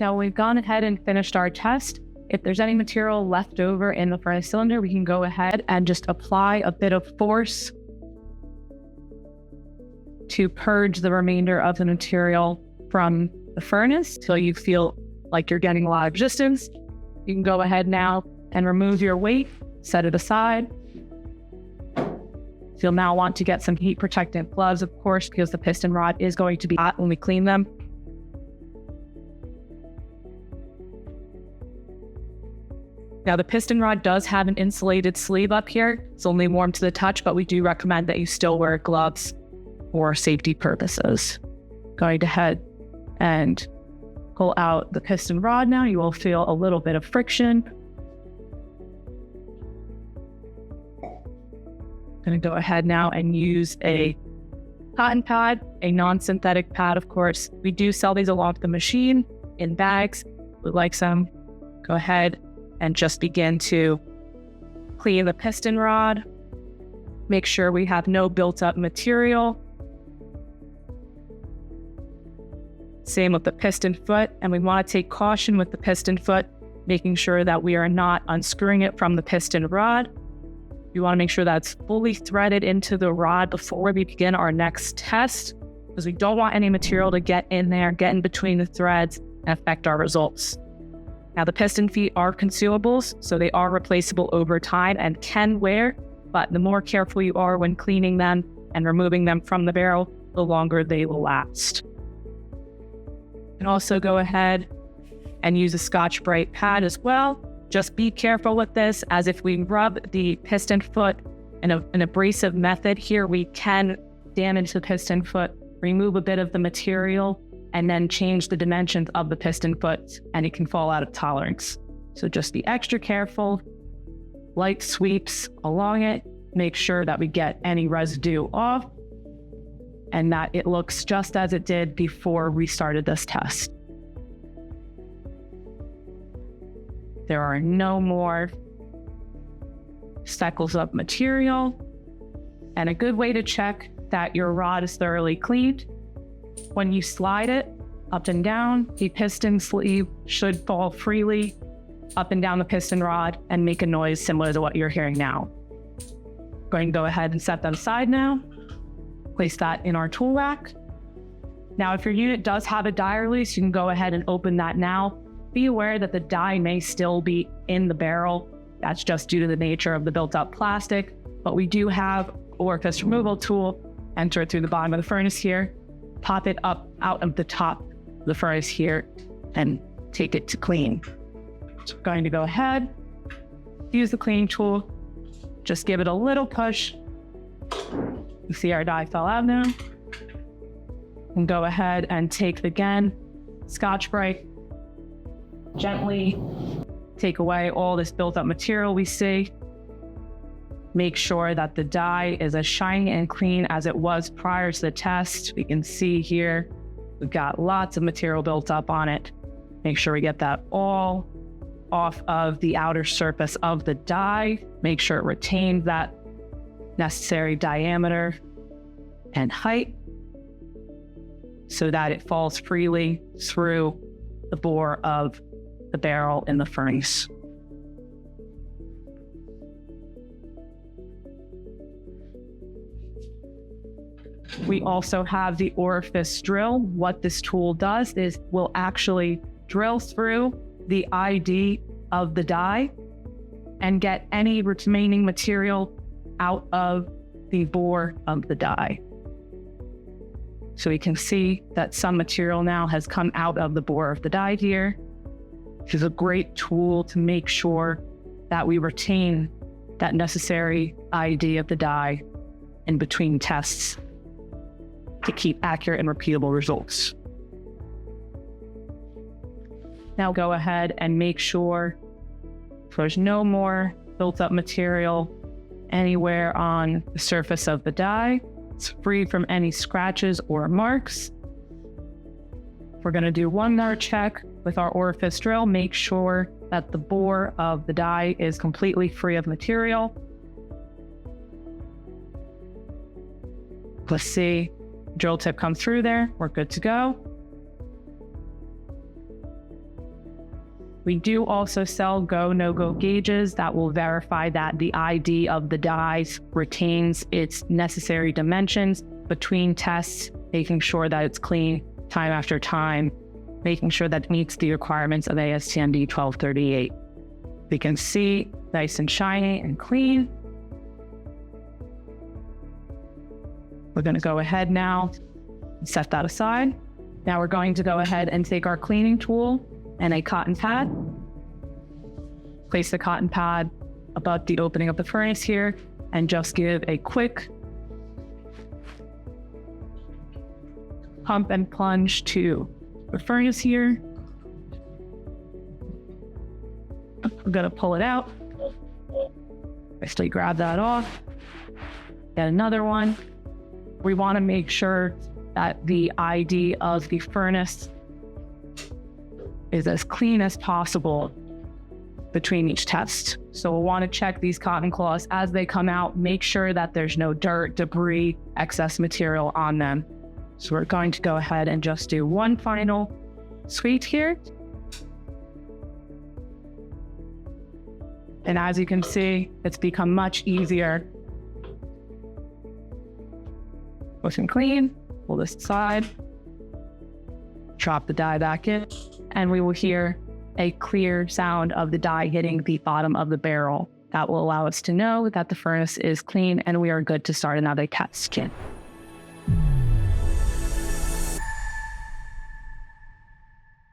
Now we've gone ahead and finished our test. If there's any material left over in the furnace cylinder, we can go ahead and just apply a bit of force to purge the remainder of the material from the furnace till you feel like you're getting a lot of resistance. You can go ahead now and remove your weight, set it aside. You'll now want to get some heat protectant gloves, of course, because the piston rod is going to be hot when we clean them. Now the piston rod does have an insulated sleeve up here. It's only warm to the touch, but we do recommend that you still wear gloves for safety purposes. Going to head and pull out the piston rod now. You will feel a little bit of friction. Going to go ahead now and use a cotton pad, a non-synthetic pad, of course. We do sell these along the machine in bags. Would like some, go ahead and just begin to clean the piston rod. Make sure we have no built-up material. Same with the piston foot, and we want to take caution with the piston foot, making sure that we are not unscrewing it from the piston rod. You want to make sure that's fully threaded into the rod before we begin our next test, because we don't want any material to get in there, get in between the threads, and affect our results. Now, the piston feet are consumables, so they are replaceable over time and can wear, but the more careful you are when cleaning them and removing them from the barrel, the longer they will last. You can also go ahead and use a Scotch-Brite pad as well. Just be careful with this, as if we rub the piston foot in an abrasive method here, we can damage the piston foot, remove a bit of the material, and then change the dimensions of the piston foot, and it can fall out of tolerance. So just be extra careful, light sweeps along it, make sure that we get any residue off, and that it looks just as it did before we started this test. There are no more speckles of material, and a good way to check that your rod is thoroughly cleaned. When you slide it up and down, the piston sleeve should fall freely up and down the piston rod and make a noise similar to what you're hearing now. Going to go ahead and set that aside now. Place that in our tool rack. Now, if your unit does have a die release, you can go ahead and open that now. Be aware that the die may still be in the barrel. That's just due to the nature of the built-up plastic, but we do have a orifice removal tool. Enter it through the bottom of the furnace here. Pop it up out of the top of the furnace here and take it to clean. So we're going to go ahead, use the cleaning tool, just give it a little push. You see our die fell out now. And go ahead and take, again, Scotch-Brite, gently take away all this built up material we see. Make sure that the die is as shiny and clean as it was prior to the test. We can see here, we've got lots of material built up on it. Make sure we get that all off of the outer surface of the die. Make sure it retains that necessary diameter and height so that it falls freely through the bore of the barrel in the furnace. We also have the orifice drill. What this tool does is will actually drill through the ID of the die and get any remaining material out of the bore of the die. So we can see that some material now has come out of the bore of the die here, which is a great tool to make sure that we retain that necessary ID of the die in between tests to keep accurate and repeatable results. Now go ahead and make sure there's no more built up material anywhere on the surface of the die. It's free from any scratches or marks. We're going to do one more check with our orifice drill. Make sure that the bore of the die is completely free of material. Let's see, drill tip come through there. We're good to go. We do also sell go, no-go gauges that will verify that the ID of the dies retains its necessary dimensions between tests, making sure that it's clean time after time, making sure that it meets the requirements of ASTM D1238. We can see nice and shiny and clean. We're going to go ahead now and set that aside. Now we're going to go ahead and take our cleaning tool and a cotton pad. Place the cotton pad above the opening of the furnace here and just give a quick pump and plunge to the furnace here. I'm going to pull it out. Basically grab that off. Get another one. We want to make sure that the ID of the furnace is as clean as possible between each test. So we'll want to check these cotton cloths as they come out, make sure that there's no dirt, debris, excess material on them. So we're going to go ahead and just do one final sweep here. And as you can see, it's become much easier. Push and clean, pull this aside, drop the die back in, and we will hear a clear sound of the die hitting the bottom of the barrel. That will allow us to know that the furnace is clean and we are good to start another test.